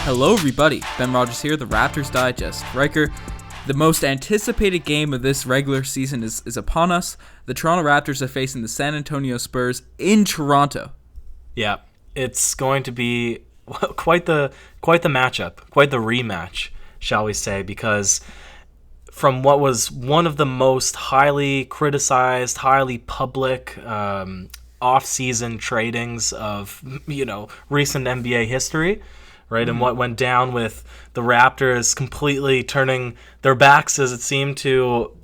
Hello everybody, Ben Rogers here, the Raptors Digest. Ryker, the most anticipated game of this regular season is upon us. The Toronto Raptors are facing the San Antonio Spurs in Toronto. Yeah, it's going to be quite the matchup, quite the rematch, shall we say, because from what was one of the most highly criticized, highly public off-season tradings of recent NBA history, right? And what went down with the Raptors completely turning their backs, as it seemed, to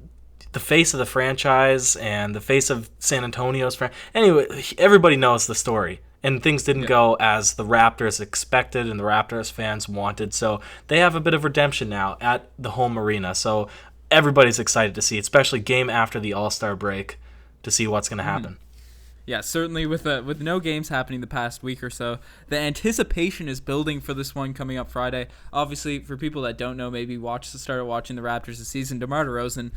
the face of the franchise and the face of San Antonio's franchise. Anyway, everybody knows the story. And things didn't go as the Raptors expected and the Raptors fans wanted. So they have a bit of redemption now at the home arena. So everybody's excited to see, especially game after the All-Star break, to see what's going to happen. Yeah, certainly with no games happening the past week or so, the anticipation is building for this one coming up Friday. Obviously, for people that don't know, maybe started watching the Raptors this season, DeMar DeRozan,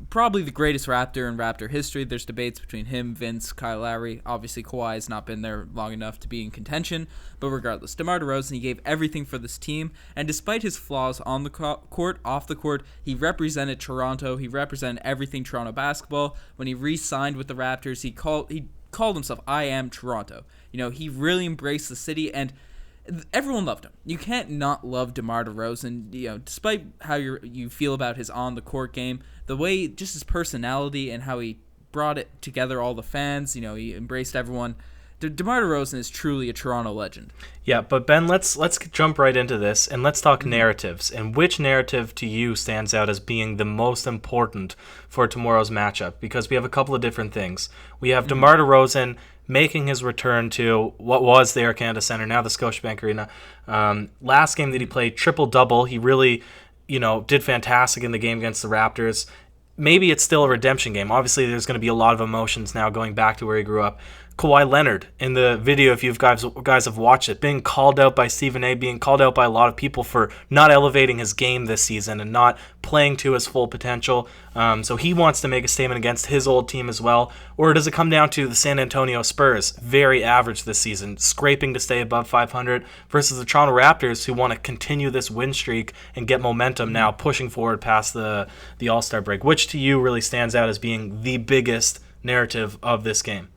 probably the greatest Raptor in Raptor history. There's debates between him, Vince, Kyle Lowry. Obviously, Kawhi has not been there long enough to be in contention. But regardless, DeMar DeRozan, he gave everything for this team. And despite his flaws on the court, off the court, he represented Toronto. He represented everything Toronto basketball. When he re-signed with the Raptors, he called himself, I am Toronto. He really embraced the city, and everyone loved him. You can't not love DeMar DeRozan, despite how you feel about his on-the-court game, the way, just his personality and how he brought it together, all the fans, he embraced everyone. DeMar DeRozan is truly a Toronto legend. Yeah, but Ben, let's jump right into this, and let's talk narratives. And which narrative to you stands out as being the most important for tomorrow's matchup? Because we have a couple of different things. We have DeMar DeRozan making his return to what was the Air Canada Centre, now the Scotiabank Arena. Last game that he played, triple-double. He really, did fantastic in the game against the Raptors. Maybe it's still a redemption game. Obviously, there's going to be a lot of emotions now going back to where he grew up. Kawhi Leonard, in the video, if you guys have watched it, being called out by Stephen A., being called out by a lot of people for not elevating his game this season and not playing to his full potential. So he wants to make a statement against his old team as well. Or does it come down to the San Antonio Spurs, very average this season, scraping to stay above 500, versus the Toronto Raptors, who want to continue this win streak and get momentum now, pushing forward past the All-Star break? Which to you really stands out as being the biggest narrative of this game?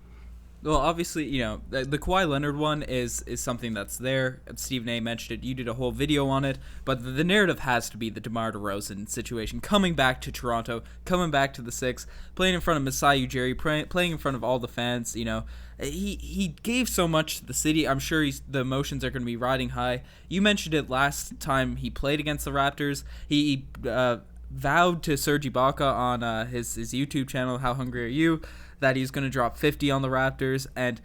Well, obviously, the Kawhi Leonard one is something that's there. Stephen A. mentioned it. You did a whole video on it. But the narrative has to be the DeMar DeRozan situation. Coming back to Toronto, coming back to the Six, playing in front of Masai Ujiri, playing in front of all the fans. He gave so much to the city. I'm sure the emotions are going to be riding high. You mentioned it last time he played against the Raptors. He vowed to Serge Ibaka on his YouTube channel, How Hungry Are You?, that he's going to drop 50 on the Raptors, and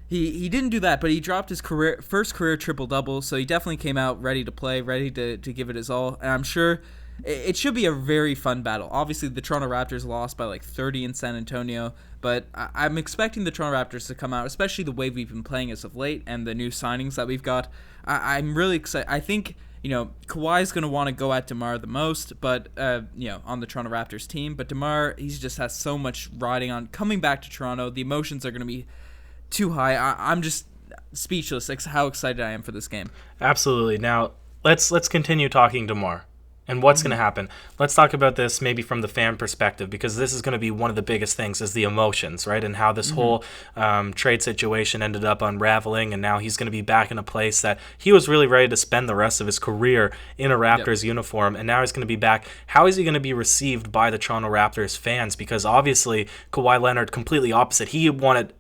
he didn't do that, but he dropped his first career triple-double, so he definitely came out ready to play, ready to give it his all, and I'm sure it should be a very fun battle. Obviously, the Toronto Raptors lost by like 30 in San Antonio, but I'm expecting the Toronto Raptors to come out, especially the way we've been playing as of late and the new signings that we've got. I'm really excited. I think Kawhi's going to want to go at DeMar the most, but, on the Toronto Raptors team. But DeMar, he just has so much riding on. Coming back to Toronto, the emotions are going to be too high. I'm just speechless how excited I am for this game. Absolutely. Now, let's continue talking DeMar and what's going to happen. Let's talk about this maybe from the fan perspective, because this is going to be one of the biggest things, is the emotions, right? And how this whole trade situation ended up unraveling, and now he's going to be back in a place that he was really ready to spend the rest of his career in a Raptors uniform, and now he's going to be back. How is he going to be received by the Toronto Raptors fans? Because obviously Kawhi Leonard, completely opposite. He wanted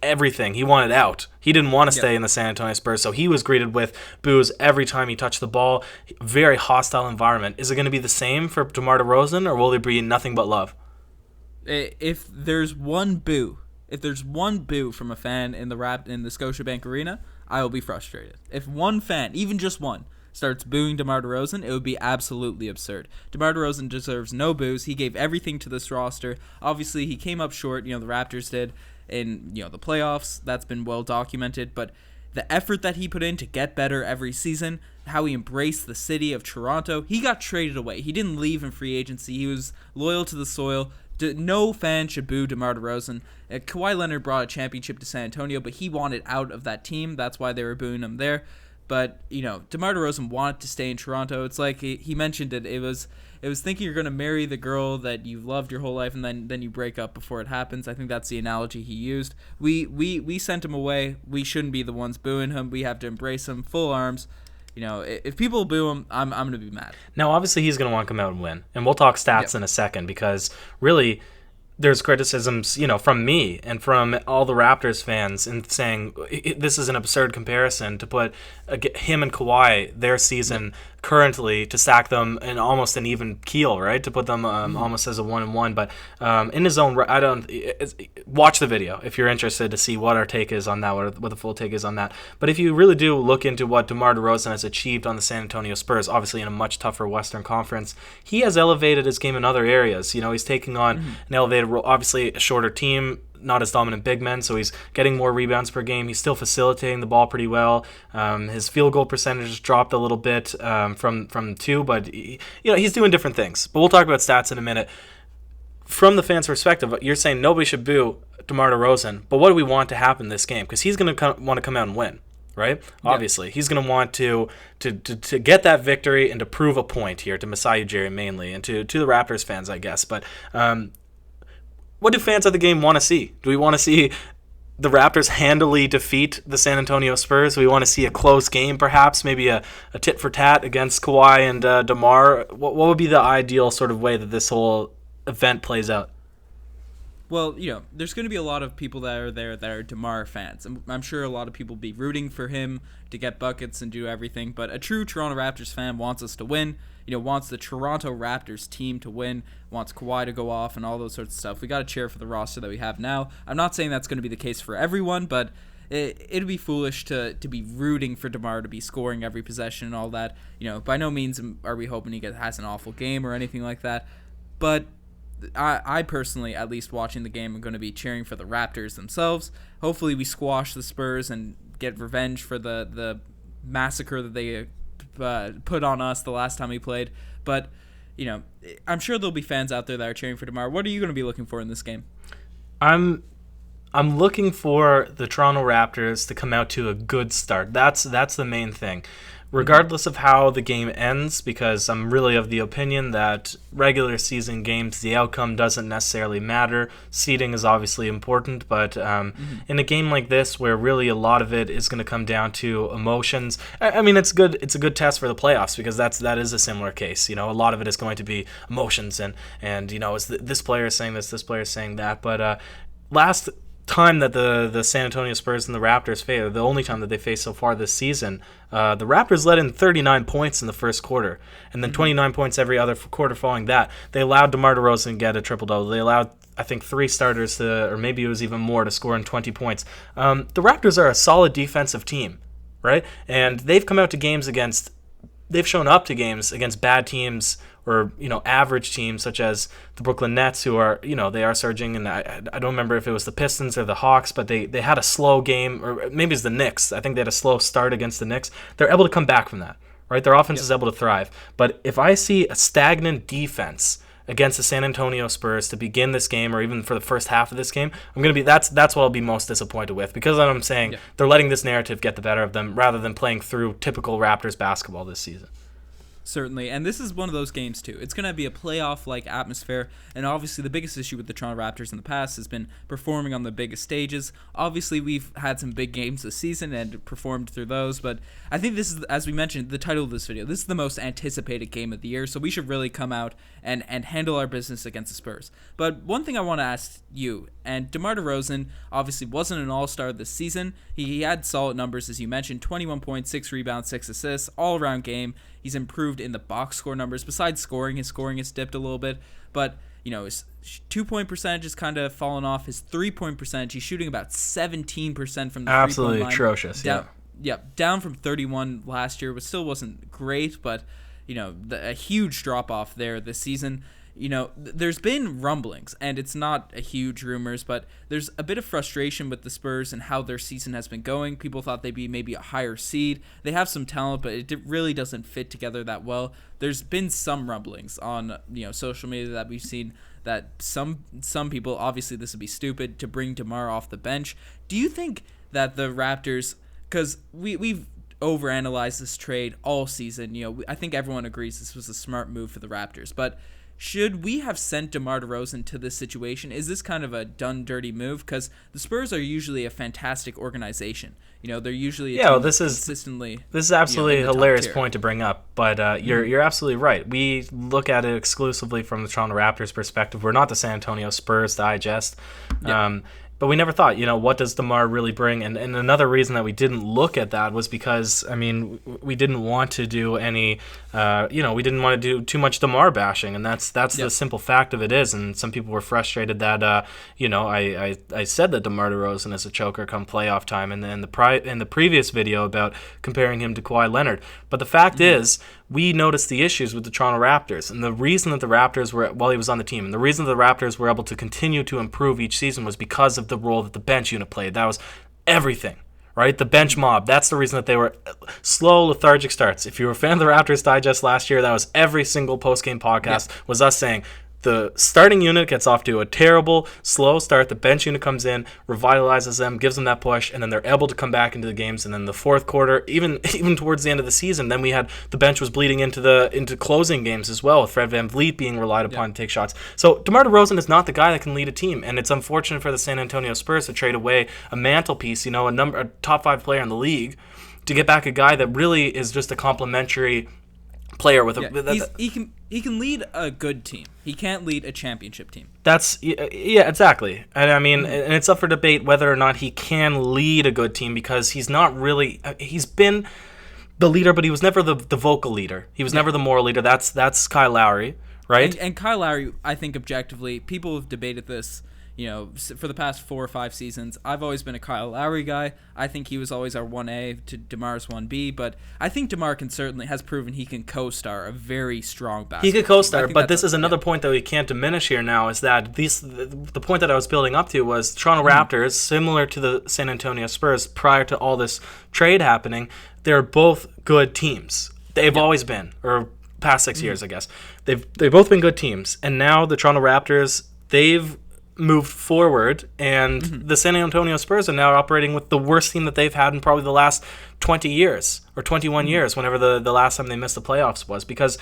everything. He wanted out. He didn't want to stay in the San Antonio Spurs, so he was greeted with boos every time he touched the ball. Very hostile environment. Is it going to be the same for DeMar DeRozan, or will there be nothing but love? If there's one boo from a fan in the Scotiabank Arena, I will be frustrated. If one fan, even just one, starts booing DeMar DeRozan, it would be absolutely absurd. DeMar DeRozan deserves no boos. He gave everything to this roster. Obviously, he came up short. The Raptors did in the playoffs. That's been well documented, but the effort that he put in to get better every season, how he embraced the city of Toronto, he got traded away. He didn't leave in free agency. He was loyal to the soil. No fan should boo DeMar DeRozan. Kawhi Leonard brought a championship to San Antonio, but he wanted out of that team. That's why they were booing him there. But, DeMar DeRozan wanted to stay in Toronto. It's like he mentioned it. It was thinking you're going to marry the girl that you've loved your whole life, and then you break up before it happens. I think that's the analogy he used. We sent him away. We shouldn't be the ones booing him. We have to embrace him full arms. If people boo him, I'm going to be mad. Now, obviously, he's going to want to come out and win. And we'll talk stats in a second because really there's criticisms, from me and from all the Raptors fans in saying this is an absurd comparison to put him and Kawhi, their season currently, to stack them in almost an even keel, right? To put them almost as a 1-1. But in his own, watch the video if you're interested to see what our take is on that, what the full take is on that. But if you really do look into what DeMar DeRozan has achieved on the San Antonio Spurs, obviously in a much tougher Western Conference, he has elevated his game in other areas. He's taking on an elevated role, obviously a shorter team, not as dominant big men, so he's getting more rebounds per game. He's still facilitating the ball pretty well. His field goal percentage dropped a little bit from 2, but he's doing different things. But we'll talk about stats in a minute. From the fans' perspective, you're saying nobody should boo DeMar DeRozan, but what do we want to happen in this game? Because he's going to want to come out and win, right? Yeah. Obviously, he's going to want to get that victory and to prove a point here to Masai Ujiri mainly, and to the Raptors fans, I guess. But what do fans of the game want to see? Do we want to see the Raptors handily defeat the San Antonio Spurs? Do we want to see a close game, perhaps? Maybe a tit for tat against Kawhi and DeMar? What would be the ideal sort of way that this whole event plays out? Well, there's going to be a lot of people that are there that are DeMar fans. I'm sure a lot of people will be rooting for him to get buckets and do everything. But a true Toronto Raptors fan wants us to win. Wants the Toronto Raptors team to win, wants Kawhi to go off and all those sorts of stuff. We got to cheer for the roster that we have now. I'm not saying that's going to be the case for everyone, but it'd be foolish to be rooting for DeMar to be scoring every possession and all that. By no means are we hoping he has an awful game or anything like that. But I personally, at least watching the game, am going to be cheering for the Raptors themselves. Hopefully we squash the Spurs and get revenge for the massacre that they put on us the last time we played. But I'm sure there'll be fans out there that are cheering for DeMar. What are you going to be looking for in this game? I'm looking for the Toronto Raptors to come out to a good start. That's the main thing. Regardless of how the game ends, because I'm really of the opinion that regular season games, the outcome doesn't necessarily matter. Seeding is obviously important, but in a game like this, where really a lot of it is going to come down to emotions, I mean, it's good. It's a good test for the playoffs because that is a similar case. A lot of it is going to be emotions and is this player is saying this player is saying that. But last time that the San Antonio Spurs and the Raptors faced, the only time that they faced so far this season, the Raptors let in 39 points in the first quarter, and then 29 points every other quarter following that. They allowed DeMar DeRozan to get a triple-double. They allowed, I think, 3 starters or maybe it was even more, to score in 20 points. The Raptors are a solid defensive team, right? And they've come out to games they've shown up to games against bad teams or average teams such as the Brooklyn Nets, who are they are surging, and I don't remember if it was the Pistons or the Hawks, but they had a slow game, or maybe it's the Knicks. I think they had a slow start against the Knicks. They're able to come back from that, right? Their offense is able to thrive. But if I see a stagnant defense against the San Antonio Spurs to begin this game, or even for the first half of this game, that's what I'll be most disappointed with, because I'm saying they're letting this narrative get the better of them rather than playing through typical Raptors basketball this season. Certainly, and this is one of those games too. It's going to be a playoff-like atmosphere, and obviously the biggest issue with the Toronto Raptors in the past has been performing on the biggest stages. Obviously, we've had some big games this season and performed through those, but I think this is, as we mentioned, the title of this video. This is the most anticipated game of the year, so we should really come out and handle our business against the Spurs. But one thing I want to ask you, and DeMar DeRozan obviously wasn't an all-star this season. He had solid numbers, as you mentioned, 21 points, 6 rebounds, 6 assists, all-around game. He's improved in the box score numbers. Besides scoring has dipped a little bit. But, his 2-point percentage has kind of fallen off. His 3-point percentage, he's shooting about 17% from the 3-point line. Absolutely atrocious, down from 31 last year, but still wasn't great. But, a huge drop-off there this season. There's been rumblings, and it's not a huge rumors, but there's a bit of frustration with the Spurs and how their season has been going. People thought they'd be maybe a higher seed. They have some talent, but it really doesn't fit together that well. There's been some rumblings on social media that we've seen that some people, obviously this would be stupid, to bring DeMar off the bench. Do you think that the Raptors, because we've overanalyzed this trade all season. I think everyone agrees this was a smart move for the Raptors. But should we have sent DeMar DeRozan to this situation? Is this kind of a done dirty move? Because the Spurs are usually a fantastic organization. They're usually a team consistently. This is absolutely a hilarious point to bring up, but you're absolutely right. We look at it exclusively from the Toronto Raptors perspective. We're not the San Antonio Spurs digest. Yeah. But we never thought, what does DeMar really bring? And another reason that we didn't look at that was because, we didn't want to do any, we didn't want to do too much DeMar bashing. And that's the simple fact of it is. And some people were frustrated that, I said that DeMar DeRozan is a choker come playoff time. And then in the previous video about comparing him to Kawhi Leonard. But the fact is, we noticed the issues with the Toronto Raptors. And the reason that the Raptors were, while he was on the team, and the reason the Raptors were able to continue to improve each season was because of the role that the bench unit played. That was everything, right? The bench mob. That's the reason that they were slow, lethargic starts. If you were a fan of the Raptors Digest last year, that was every single post-game podcast was us saying, the starting unit gets off to a terrible, slow start. The bench unit comes in, revitalizes them, gives them that push, and then they're able to come back into the games. And then the fourth quarter, even towards the end of the season, then we had the bench was bleeding into closing games as well, with Fred VanVleet being relied upon to take shots. So DeMar DeRozan is not the guy that can lead a team, and it's unfortunate for the San Antonio Spurs to trade away a mantelpiece, a top 5 player in the league, to get back a guy that really is just a complimentary player with he can lead a good team. He can't lead a championship team. Exactly. And and it's up for debate whether or not he can lead a good team, because he's not really. He's been the leader, but he was never the vocal leader. He was never the moral leader. That's Kyle Lowry, right? And Kyle Lowry, I think objectively, people have debated this. For the past 4 or 5 seasons, I've always been a Kyle Lowry guy. I think he was always our 1A to DeMar's 1B, but I think DeMar has proven he can co-star a very strong basketball. He could co-star, but this is another point that we can't diminish here now, is that the point that I was building up to was Toronto Raptors, similar to the San Antonio Spurs prior to all this trade happening, they're both good teams. They've always been, or past 6 years, I guess. They've both been good teams, and now the Toronto Raptors, they've moved forward, and the San Antonio Spurs are now operating with the worst team that they've had in probably the last 20 years or 21 years, whenever the last time they missed the playoffs was. Because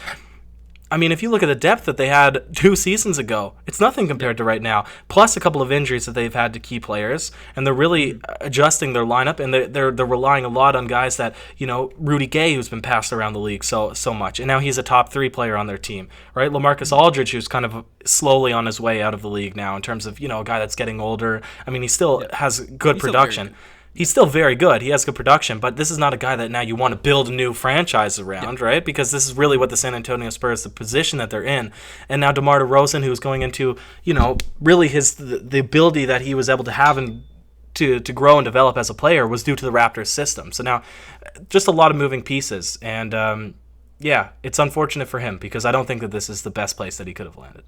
if you look at the depth that they had 2 seasons ago, it's nothing compared to right now. Plus a couple of injuries that they've had to key players, and they're really adjusting their lineup, and they're relying a lot on guys that, Rudy Gay, who's been passed around the league so much, and now he's a top 3 player on their team, right? LaMarcus Aldridge, who's kind of slowly on his way out of the league now in terms of, a guy that's getting older. He still has good production. He's still very good. He has good production, but this is not a guy that now you want to build a new franchise around, right? Because this is really what the San Antonio Spurs, the position that they're in. And now DeMar DeRozan, who's going into, really the ability that he was able to have and to grow and develop as a player was due to the Raptors system. So now, just a lot of moving pieces. And, it's unfortunate for him, because I don't think that this is the best place that he could have landed.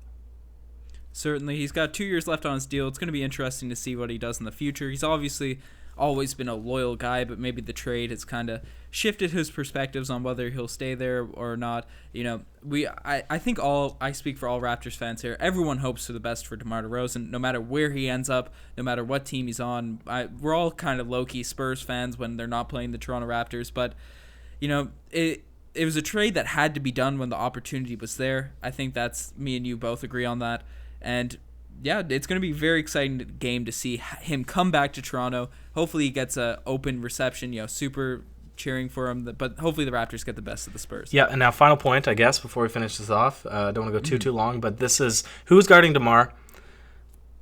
Certainly. He's got 2 years left on his deal. It's going to be interesting to see what he does in the future. He's obviously always been a loyal guy, but maybe the trade has kind of shifted his perspectives on whether he'll stay there or not. I think I speak for all Raptors fans here. Everyone hopes for the best for DeMar DeRozan, no matter where he ends up, no matter what team he's on. We're all kind of low-key Spurs fans when they're not playing the Toronto Raptors, but it was a trade that had to be done when the opportunity was there. I think that's me and you both agree on that, and it's going to be a very exciting game to see him come back to Toronto. Hopefully he gets an open reception, super cheering for him. But hopefully the Raptors get the best of the Spurs. Yeah, and now final point, I guess, before we finish this off. Don't want to go too long, but this is who's guarding DeMar.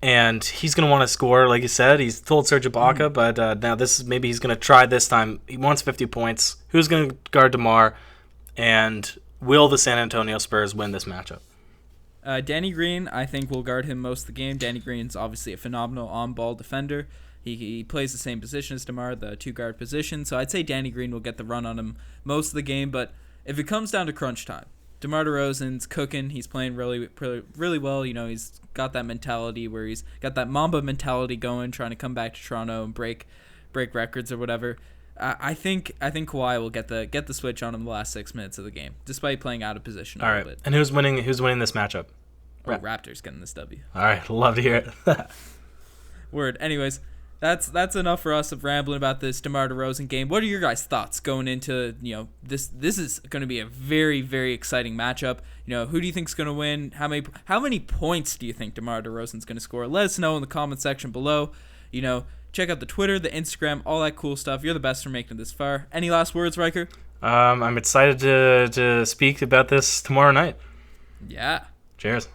And he's going to want to score, like you said. He's told Serge Ibaka, but now maybe he's going to try this time. He wants 50 points. Who's going to guard DeMar? And will the San Antonio Spurs win this matchup? Danny Green, I think, will guard him most of the game. Danny Green's obviously a phenomenal on-ball defender. He plays the same position as DeMar, the 2-guard position. So I'd say Danny Green will get the run on him most of the game. But if it comes down to crunch time, DeMar DeRozan's cooking. He's playing really, really well. He's got that mentality where he's got that Mamba mentality going, trying to come back to Toronto and break records or whatever. I think Kawhi will get the switch on him the last 6 minutes of the game, despite playing out of position a little bit. And who's winning this matchup? Raptors getting this W. All right, love to hear it. Word. Anyways, That's enough for us of rambling about this DeMar DeRozan game. What are your guys' thoughts going into this? This is going to be a very, very exciting matchup. Who do you think's going to win? How many points do you think DeMar DeRozan's going to score? Let us know in the comment section below. Check out the Twitter, the Instagram, all that cool stuff. You're the best for making it this far. Any last words, Ryker? I'm excited to speak about this tomorrow night. Yeah. Cheers.